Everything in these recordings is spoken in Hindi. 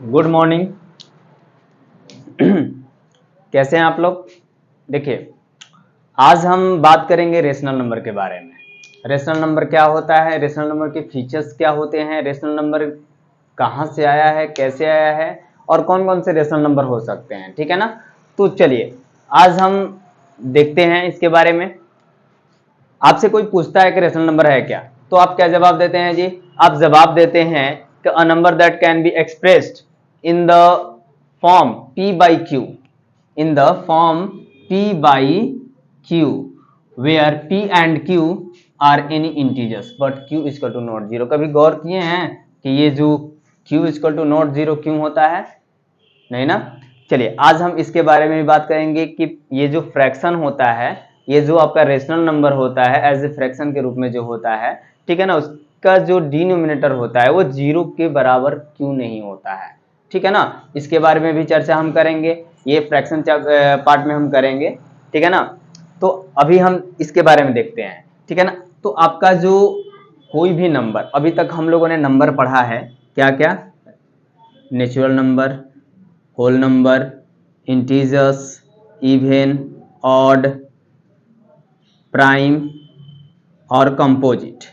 Good morning. कैसे हैं आप लोग? देखिए, आज हम बात करेंगे रेशनल नंबर के बारे में। रेशनल नंबर क्या होता है, रेशनल नंबर के फीचर्स क्या होते हैं, रेशनल नंबर कहाँ से आया है, कैसे आया है और कौन कौन से रेशनल नंबर हो सकते हैं, ठीक है ना। तो चलिए आज हम देखते हैं इसके बारे में। आपसे कोई पूछता है कि रेशनल नंबर है क्या, तो आप क्या जवाब देते हैं जी? आप जवाब देते हैं कि a number that can be expressed in the form p by q, in the form p by q where p and q are any integers but q is equal to not zero। कभी गौर किए हैं कि ये जो q is equal to not zero क्यों होता है? नहीं ना। चलिए आज हम इसके बारे में भी बात करेंगे कि ये जो फ्रैक्शन होता है, ये जो आपका रेशनल नंबर होता है एज ए फ्रैक्शन के रूप में जो होता है, ठीक है ना, उसका जो डिनोमिनेटर होता है वो जीरो के बराबर क्यों नहीं होता है, ठीक है ना। इसके बारे में भी चर्चा हम करेंगे, ये फ्रैक्शन पार्ट में हम करेंगे, ठीक है ना। तो अभी हम इसके बारे में देखते हैं, ठीक है ना। तो आपका जो कोई भी नंबर, अभी तक हम लोगों ने नंबर पढ़ा है क्या क्या? Natural number, whole number, integers, even, odd, prime और कंपोजिट,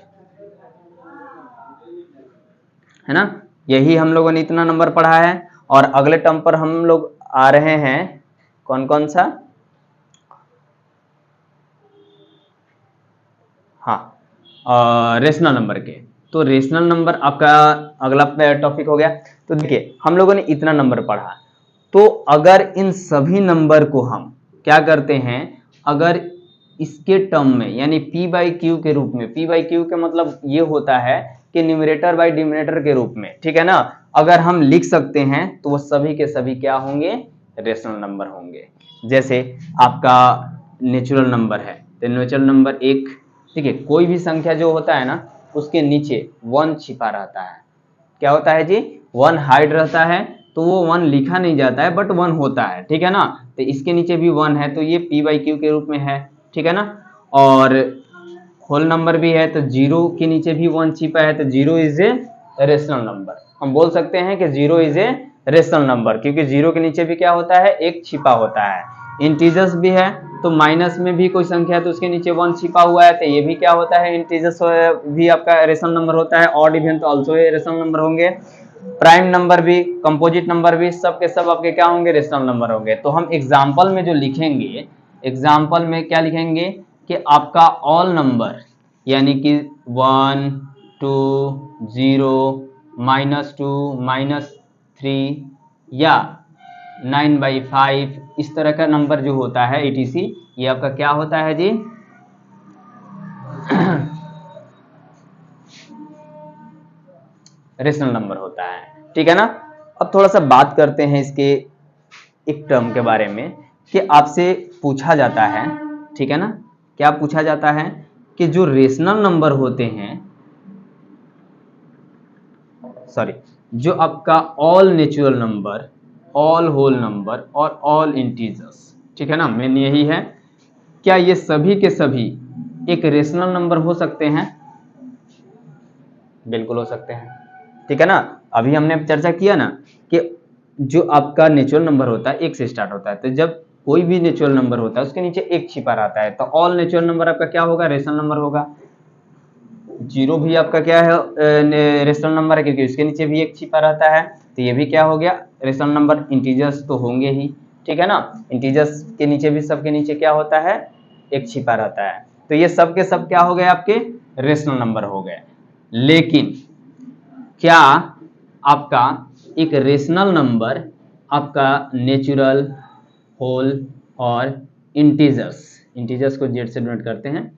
है ना। यही हम लोगों ने इतना नंबर पढ़ा है। और अगले टर्म पर हम लोग आ रहे हैं कौन कौन सा? हाँ, रेशनल नंबर के। तो रेशनल नंबर आपका अगला टॉपिक हो गया। तो देखिए हम लोगों ने इतना नंबर पढ़ा, तो अगर इन सभी नंबर को हम क्या करते हैं, अगर इसके टर्म में यानी p बाई क्यू के रूप में, p बाई क्यू का मतलब ये होता है कि न्यूमरेटर बाई डिनोमिनेटर के रूप में, ठीक है ना, अगर हम लिख सकते हैं तो वो सभी के सभी क्या होंगे? रेशनल नंबर होंगे। जैसे आपका नेचुरल नंबर है तो नेचुरल नंबर एक, ठीक है, कोई भी संख्या जो होता है ना उसके नीचे वन छिपा रहता है। क्या होता है जी? वन हाइड रहता है, तो वो वन लिखा नहीं जाता है बट वन होता है, ठीक है ना। तो इसके नीचे भी वन है तो ये p बाई क्यू के रूप में है, ठीक है ना। और होल नंबर भी है तो जीरो के नीचे भी वन छिपा है तो zero is a rational number. हम बोल सकते हैं कि zero is a rational number क्योंकि जीरो के नीचे भी क्या होता है? एक छिपा होता है। इंटीजर्स भी है तो माइनस में भी कोई संख्या है तो उसके नीचे वन छिपा हुआ है तो ये भी क्या होता है? इंटीजर्स भी आपका रेशनल नंबर होता है। ऑड इवन तो ऑल्सो रेशनल नंबर होंगे। प्राइम नंबर भी, कंपोजिट नंबर भी, सब के सब आपके क्या होंगे? रेशनल नंबर होंगे। तो हम एग्जाम्पल में जो लिखेंगे, एग्जाम्पल में क्या लिखेंगे कि आपका ऑल नंबर यानी कि 1 2 0 -2 -3 या 9/5 इस तरह का नंबर जो होता है etc, ये आपका क्या होता है जी? रेशनल नंबर होता है, ठीक है ना। अब थोड़ा सा बात करते हैं इसके एक टर्म के बारे में कि आपसे पूछा जाता है, ठीक है ना, क्या पूछा जाता है कि जो रेशनल नंबर होते हैं, सॉरी, जो आपका all natural number, all whole number और ऑल इंटीजर्स, ठीक है ना, मेन यही है, क्या ये सभी के सभी एक रेशनल नंबर हो सकते हैं? बिल्कुल हो सकते हैं, ठीक है ना। अभी हमने चर्चा किया ना कि जो आपका नेचुरल नंबर होता है एक से स्टार्ट होता है, तो जब कोई भी नेचुरल नंबर होता है उसके नीचे एक छिपा रहता है तो ऑल नेचुरल नंबर आपका क्या होगा? रेशनल नंबर होगा। जीरो भी आपका क्या है? रेशनल नंबर है क्योंकि उसके नीचे भी एक छिपा रहता है तो ये भी क्या हो गया? Rational number. इंटीजर्स तो होंगे ही, ठीक है ना। इंटीजर्स के नीचे भी, सबके नीचे क्या होता है? एक छिपा रहता है तो ये सब के सब क्या हो गए? आपके रेशनल नंबर हो गए। लेकिन क्या आपका एक रेशनल नंबर आपका नेचुरल, होल और इंटीजर्स, इंटीजर्स को जेड से डिनोट करते हैं,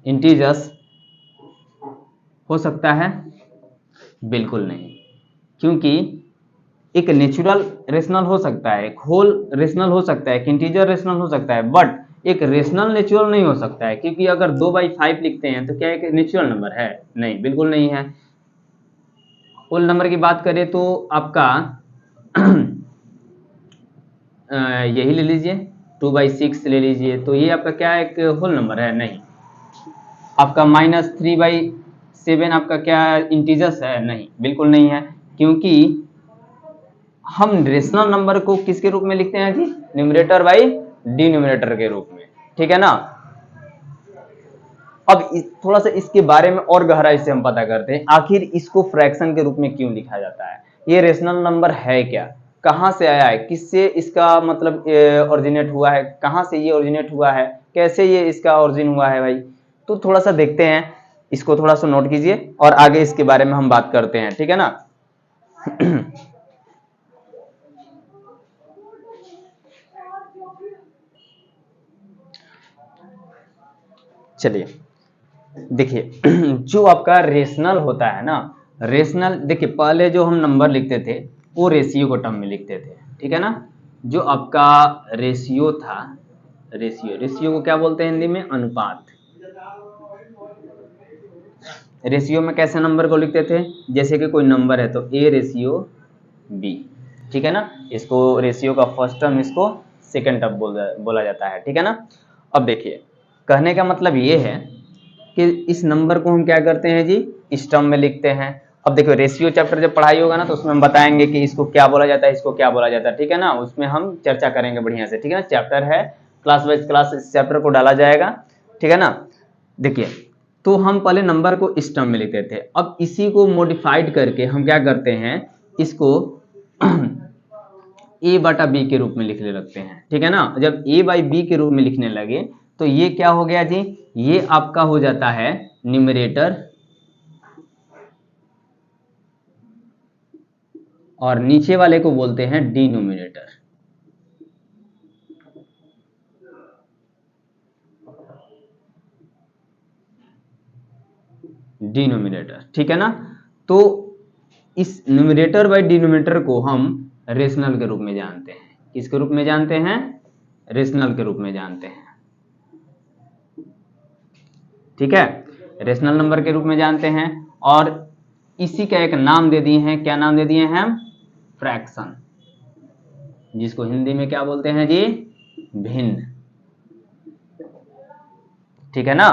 इंटीजर्स हो सकता है? बिल्कुल नहीं, क्योंकि एक नेचुरल रेशनल हो सकता है, एक होल रेशनल हो सकता है, एक इंटीजर रेशनल हो सकता है, बट एक रेशनल नेचुरल नहीं हो सकता है क्योंकि अगर 2/5 लिखते हैं तो क्या एक नेचुरल नंबर है? नहीं, बिल्कुल नहीं है। होल नंबर की बात करें तो आपका यही ले लीजिए, 2/6 ले लीजिए, तो ये आपका क्या एक होल नंबर है? नहीं। आपका -3/7 आपका क्या इंटीजर्स है? नहीं, बिल्कुल नहीं है, क्योंकि हम रेशनल नंबर को किसके रूप में लिखते हैं जी? न्यूमरेटर बाई डिनोमिनेटर के रूप में, ठीक है ना। अब थोड़ा सा इसके बारे में और गहराई से हम पता करते हैं, आखिर इसको फ्रैक्शन के रूप में क्यों लिखा जाता है, ये रेशनल नंबर है क्या, कहाँ से आया है, किससे इसका मतलब ओरिजिनेट हुआ है, कहाँ से ये ओरिजिनेट हुआ है, कैसे ये इसका ओरिजिन हुआ है भाई। तो थोड़ा सा देखते हैं, इसको थोड़ा सा नोट कीजिए और आगे इसके बारे में हम बात करते हैं, ठीक है ना। चलिए देखिए, जो आपका रेशनल होता है ना, रेशनल देखिए पहले जो हम नंबर लिखते थे वो रेशियो को टर्म में लिखते थे, ठीक है ना। जो आपका रेशियो था, रेशियो को क्या बोलते हैं हिंदी में? अनुपात। रेशियो में कैसे नंबर को लिखते थे? जैसे कि कोई नंबर है तो ए रेशियो बी, ठीक है ना। इसको रेशियो का फर्स्ट टर्म, इसको सेकंड टर्म बोला जाता है, ठीक है ना। अब देखिए, कहने का मतलब ये है कि इस नंबर को हम क्या करते हैं जी? इस टर्म में लिखते हैं। अब देखो, रेशियो चैप्टर जब पढ़ाई होगा ना तो उसमें हम बताएंगे कि इसको क्या बोला जाता है, इसको क्या बोला जाता है, ठीक है ना। उसमें हम चर्चा करेंगे बढ़िया से, ठीक है ना। चैप्टर है, क्लास वाइज क्लास इस चैप्टर को डाला जाएगा, ठीक है ना। देखिए, तो हम पहले नंबर को इस टर्म में लिखते थे, अब इसी को मॉडिफाइड करके हम क्या करते हैं, इसको ए बटा बी के रूप में लिखने लगते हैं, ठीक है ना। जब ए बाई बी के रूप में लिखने लगे तो ये क्या हो गया जी? ये आपका हो जाता है न्यूमरेटर और नीचे वाले को बोलते हैं डिनोमिनेटर। डिनोमिनेटर, ठीक है ना। तो इस न्यूमरेटर बाई डिनोमिनेटर को हम रेशनल के रूप में जानते हैं। किसके रूप में जानते हैं? रेशनल के रूप में जानते हैं, ठीक है। रेशनल नंबर के रूप में जानते हैं और इसी का एक नाम दे दिए हैं। क्या नाम दे दिए हैं हम? फ्रैक्शन, जिसको हिंदी में क्या बोलते हैं जी? भिन्न, ठीक है ना।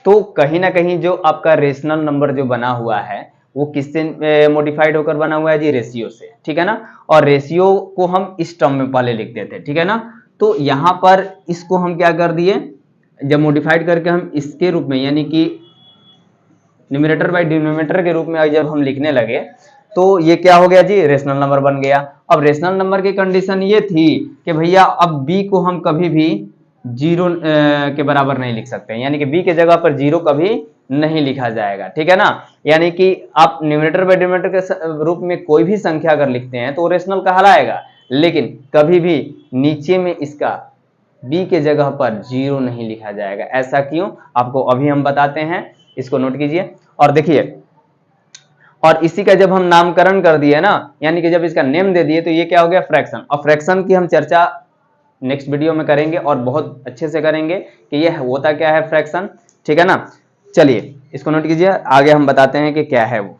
तो कहीं ना कहीं जो आपका रेशनल नंबर जो बना हुआ है वो किससे मॉडिफाइड होकर बना हुआ है जी? रेशियो से, ठीक है ना। और रेशियो को हम इस टर्म में पहले लिखते थे, ठीक है ना। तो यहां पर इसको हम क्या कर दिए, जब मॉडिफाइड करके हम इसके रूप में यानी कि न्यूमरेटर बाई डिनोमिनेटर के रूप में जब हम लिखने लगे तो ये क्या हो गया जी? रेशनल नंबर बन गया। अब रेशनल नंबर की कंडीशन ये थी कि भैया अब बी को हम कभी भी जीरो के बराबर नहीं लिख सकते, यानी कि बी के जगह पर जीरो कभी नहीं लिखा जाएगा, ठीक है ना। यानी कि आप न्यूमरेटर बाई डिनोमिनेटर के रूप में कोई भी संख्या अगर लिखते हैं तो वो रेशनल कहलाएगा, लेकिन कभी भी नीचे में इसका बी के जगह पर जीरो नहीं लिखा जाएगा। ऐसा क्यों, आपको अभी हम बताते हैं, इसको नोट कीजिए। और देखिए, और इसी का जब हम नामकरण कर दिए ना, यानी कि जब इसका नेम दे दिए तो ये क्या हो गया? फ्रैक्शन। और फ्रैक्शन की हम चर्चा नेक्स्ट वीडियो में करेंगे और बहुत अच्छे से करेंगे कि ये होता क्या है फ्रैक्शन, ठीक है ना। चलिए इसको नोट कीजिए, आगे हम बताते हैं कि क्या है वो।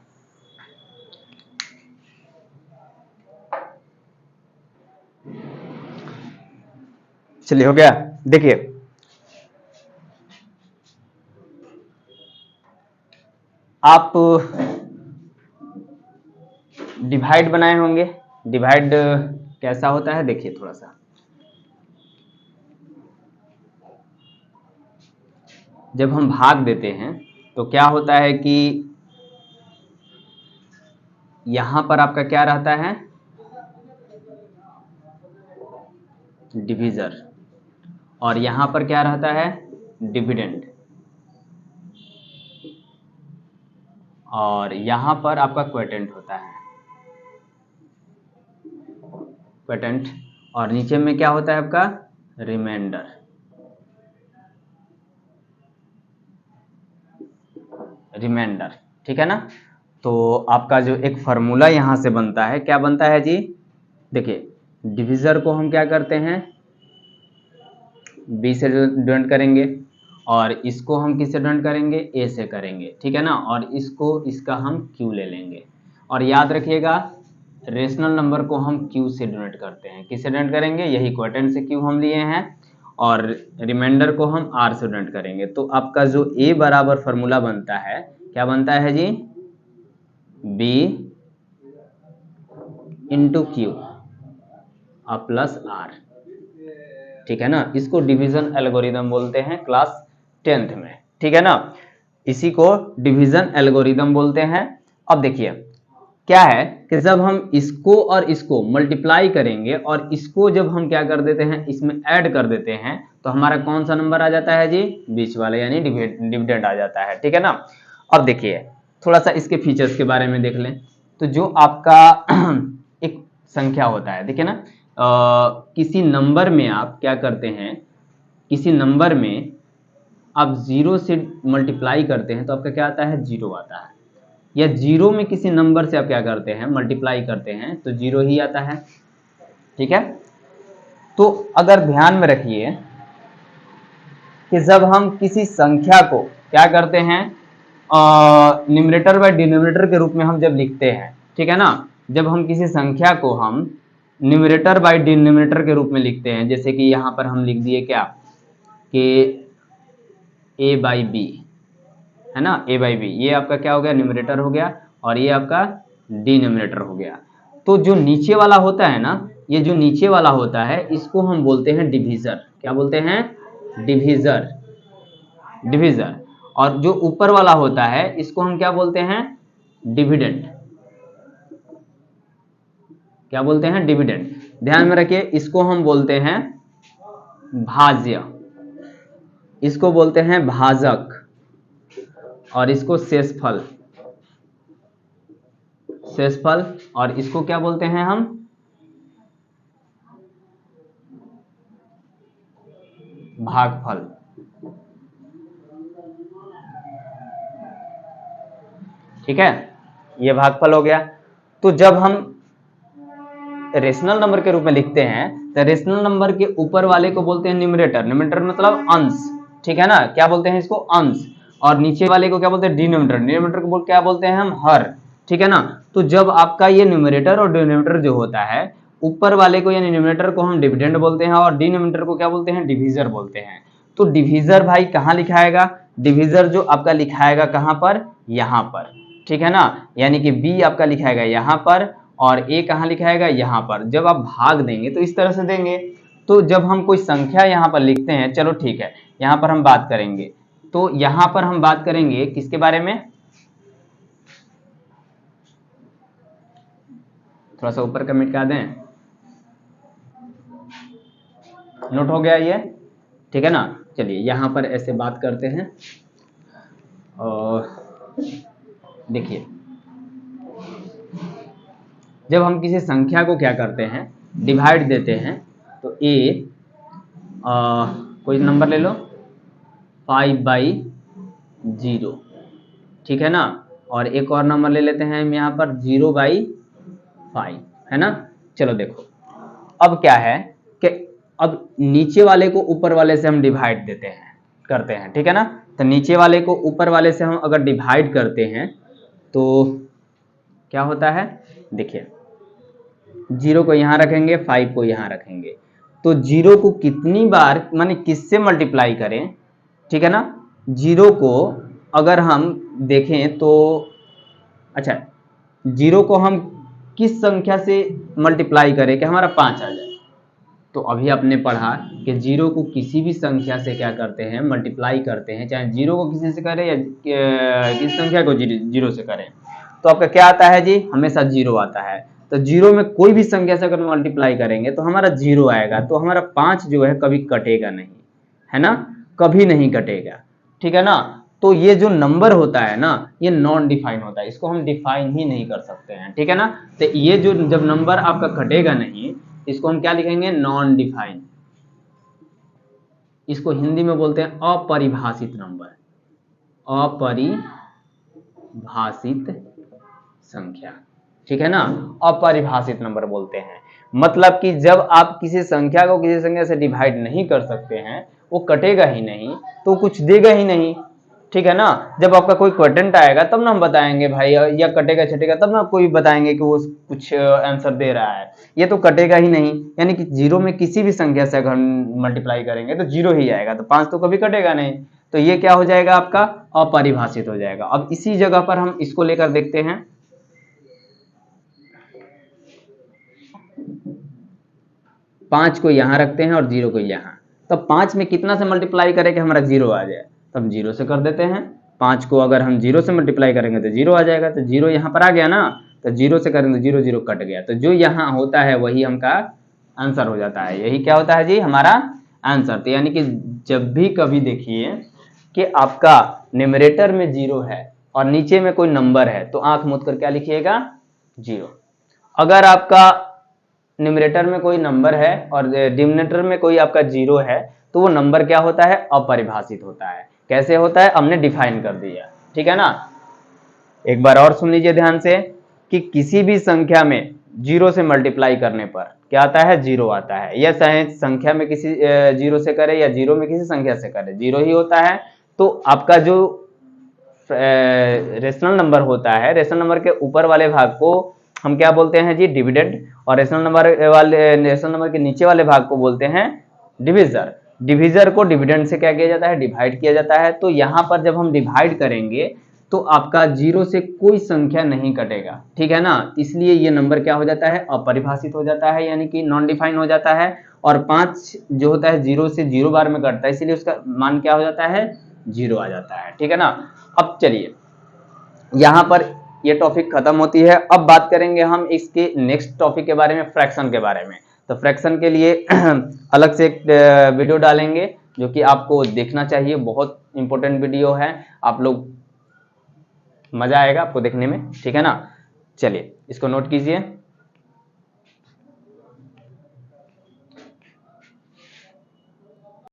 चलिए, हो गया। देखिए, आप डिवाइड बनाए होंगे। डिवाइड कैसा होता है देखिए थोड़ा सा, जब हम भाग देते हैं तो क्या होता है कि यहां पर आपका क्या रहता है? डिविजर। और यहां पर क्या रहता है? डिविडेंड। और यहां पर आपका क्वोटेंट होता है, क्वोटेंट। और नीचे में क्या होता है आपका? रिमाइंडर। रिमाइंडर, ठीक है ना। तो आपका जो एक फार्मूला यहां से बनता है, क्या बनता है जी? देखिए, डिविजर को हम क्या करते हैं? बी से डिवाइड करेंगे और इसको हम किससे डिवाइड करेंगे? ए से करेंगे, ठीक है ना। और इसको इसका हम क्यू ले लेंगे। और याद रखिएगा, रेशनल नंबर को हम क्यू से डिवाइड करते हैं। किससे डिवाइड करेंगे? यही क्वोटेंट से क्यू हम लिए हैं और रिमाइंडर को हम आर से डिवाइड करेंगे। तो आपका जो ए बराबर फार्मूला बनता है, क्या बनता है जी? बी इंटू क्यू और प्लस आर, ठीक है ना। इसको डिवीजन एल्गोरिदम बोलते हैं क्लास 10th में, ठीक है ना। इसी को डिवीजन एल्गोरिदम बोलते हैं। अब देखिए क्या है कि जब हम इसको और इसको मल्टीप्लाई करेंगे और इसको जब हम क्या कर देते हैं, इसमें ऐड कर देते हैं, तो हमारा कौन सा नंबर आ जाता है जी, बीच वाला, यानी डिविडेंड आ जाता है, ठीक है ना। अब देखिए थोड़ा सा इसके फीचर्स के बारे में देख लें। तो जो आपका एक संख्या होता है, देखिए ना, किसी नंबर में आप क्या करते हैं, किसी नंबर में आप जीरो से मल्टीप्लाई करते हैं तो आपका क्या आता है, जीरो आता है। या जीरो में किसी नंबर से आप क्या करते हैं, मल्टीप्लाई करते हैं तो जीरो ही आता है, ठीक है। तो अगर ध्यान में रखिए कि जब हम किसी संख्या को क्या करते हैं, न्यूमरेटर बाय डिनोमिनेटर के रूप में हम जब लिखते हैं, ठीक है ना, जब हम किसी संख्या को हम न्यूमरेटर बाय डिनोमिनेटर के रूप में लिखते हैं, जैसे कि यहां पर हम लिख दिए क्या कि a बाई बी, है ना, a बाई बी, ये आपका क्या हो गया, न्यूमरेटर हो गया, और ये आपका डिनोमिनेटर हो गया। तो जो नीचे वाला होता है ना, ये जो नीचे वाला होता है इसको हम बोलते हैं डिवीजर। क्या बोलते हैं, डिवीजर, डिवीजर। और जो ऊपर वाला होता है इसको हम क्या बोलते हैं, डिविडेंड। क्या बोलते हैं, डिविडेंड। ध्यान में रखिए इसको हम बोलते हैं भाज्य, इसको बोलते हैं भाजक, और इसको शेषफल, शेषफल, और इसको क्या बोलते हैं हम, भागफल, ठीक है, ये भागफल हो गया। तो जब हम रेशनल नंबर के रूप में लिखते हैं तो रेशनल नंबर के ऊपर वाले को बोलते हैं न्यूमरेटर, न्यूमरेटर मतलब अंश, ठीक है ना, क्या बोलते हैं इसको, अंश। और नीचे वाले को क्या बोलते हैं, डिनोमिनेटर, डिनोमिनेटर को क्या बोलते हैं हम, हर, ठीक है ना। तो जब आपका ये न्यूमरेटर और डिनोमिनेटर जो होता है, ऊपर वाले को यानी न्यूमरेटर को हम डिविडेंड बोलते हैं और डिनोमिनेटर को क्या बोलते हैं, डिवीजर बोलते हैं। तो डिवीजर भाई कहाँ लिखाएगा, डिवीजर जो आपका लिखाएगा कहाँ पर, यहाँ पर, ठीक है ना, यानी कि बी आपका लिखाएगा यहाँ पर और ए कहाँ लिखाएगा, यहाँ पर। जब आप भाग देंगे तो इस तरह से देंगे। तो जब हम कोई संख्या यहाँ पर लिखते हैं, चलो ठीक है, यहाँ पर हम बात करेंगे, तो यहाँ पर हम बात करेंगे किसके बारे में, थोड़ा सा ऊपर कमेंट कर दें, नोट हो गया ये, ठीक है ना। चलिए यहाँ पर ऐसे बात करते हैं और देखिए जब हम किसी संख्या को क्या करते हैं, डिवाइड देते हैं, तो कोई नंबर ले लो 5/0, ठीक है ना, और एक और नंबर ले लेते हैं हम यहाँ पर 0/5, है ना। चलो देखो अब क्या है कि अब नीचे वाले को ऊपर वाले से हम डिवाइड देते हैं, करते हैं, ठीक है ना। तो नीचे वाले को ऊपर वाले से हम अगर डिवाइड करते हैं तो क्या होता है, देखिए 0 को यहाँ रखेंगे, 5 को यहाँ रखेंगे, तो 0 को कितनी बार माने किससे मल्टीप्लाई करें, ठीक है ना। 0 को अगर हम देखें तो अच्छा 0 को हम किस संख्या से मल्टीप्लाई करें कि हमारा 5 आ जाए। तो अभी आपने पढ़ा कि 0 को किसी भी संख्या से क्या करते हैं, मल्टीप्लाई करते हैं, चाहे 0 को किसी से करें या किस संख्या को 0 से करें, तो आपका क्या आता है जी, हमेशा 0 आता है। तो 0 में कोई भी संख्या से अगर मल्टीप्लाई करेंगे तो हमारा 0 आएगा, तो हमारा 5 जो है कभी कटेगा नहीं, है ना, कभी नहीं कटेगा, ठीक है ना। तो ये जो नंबर होता है ना, ये नॉन डिफाइन होता है, इसको हम डिफाइन ही नहीं कर सकते हैं, ठीक है ना। तो ये जो जब नंबर आपका कटेगा नहीं, इसको हम क्या लिखेंगे, नॉन डिफाइन। इसको हिंदी में बोलते हैं अपरिभाषित नंबर, अपरिभाषित संख्या, ठीक है ना, अपरिभाषित नंबर बोलते हैं। मतलब कि जब आप किसी संख्या को किसी संख्या से डिवाइड नहीं कर सकते हैं, वो कटेगा ही नहीं, तो कुछ देगा ही नहीं, ठीक है ना। जब आपका कोई क्वेश्चन आएगा तब ना हम बताएंगे भाई, या कटेगा छटेगा तब ना कोई बताएंगे कि वो कुछ आंसर दे रहा है, ये तो कटेगा ही नहीं। यानी कि 0 में किसी भी संख्या से अगर मल्टीप्लाई करेंगे तो 0 ही आएगा, तो 5 तो कभी कटेगा नहीं, तो ये क्या हो जाएगा, आपका अपरिभाषित हो जाएगा। अब इसी जगह पर हम इसको लेकर देखते हैं, 5 को यहाँ रखते हैं और 0 को यहाँ, तब 5 में कितना से मल्टीप्लाई करें कि हमारा 0 आ जाए, तब 0 से कर देते हैं। 5 को अगर हम 0 से मल्टीप्लाई करेंगे तो 0 आ जाएगा, तो 0 यहाँ पर आ गया ना, तो 0 से करेंगे 0 0 कट गया, तो जो यहाँ होता है वही हमका आंसर हो जाता है। यही क्या होता है जी, हमारा आंसर। तो यानी कि जब भी कभी देखिए कि आपका न्यूमरेटर में 0 है और नीचे में कोई नंबर है, तो आंख मूंद कर क्या लिखिएगा, 0। अगर आपका न्यूमरेटर में कोई नंबर है और डिनोमिनेटर में कोई आपका 0 है, तो वो नंबर क्या होता है, अपरिभाषित होता है। कैसे होता है, हमने डिफाइन कर दिया, ठीक है ना। एक बार और सुन लीजिए ध्यान से कि किसी भी संख्या में 0 से मल्टीप्लाई करने पर क्या आता है, 0 आता है। या चाहे संख्या में किसी 0 से करे या 0 में किसी संख्या से करे, 0 ही होता है। तो आपका जो रेशनल नंबर होता है, रेशनल नंबर के ऊपर वाले भाग को हम क्या बोलते हैं जी, डिविडेंड, और रेशनल नंबर के नीचे वाले भाग को बोलते हैं डिविजर। डिविजर को डिविडेंड से क्या किया जाता है, डिवाइड किया जाता है। तो यहाँ पर जब हम डिवाइड करेंगे तो आपका 0 से कोई संख्या नहीं कटेगा, ठीक है ना। इसलिए ये नंबर क्या हो जाता है, अपरिभाषित हो जाता है, यानी कि नॉन डिफाइन हो जाता है। और 5 जो होता है 0 से 0 बार में कटता है, इसलिए उसका मान क्या हो जाता है, 0 आ जाता है, ठीक है ना। अब चलिए यहाँ पर ये टॉपिक खत्म होती है। अब बात करेंगे हम इसके नेक्स्ट टॉपिक के बारे में, फ्रैक्शन के बारे में। तो फ्रैक्शन के लिए अलग से एक वीडियो डालेंगे जो कि आपको देखना चाहिए, बहुत इंपॉर्टेंट वीडियो है, आप लोग मजा आएगा आपको देखने में, ठीक है ना। चलिए इसको नोट कीजिए।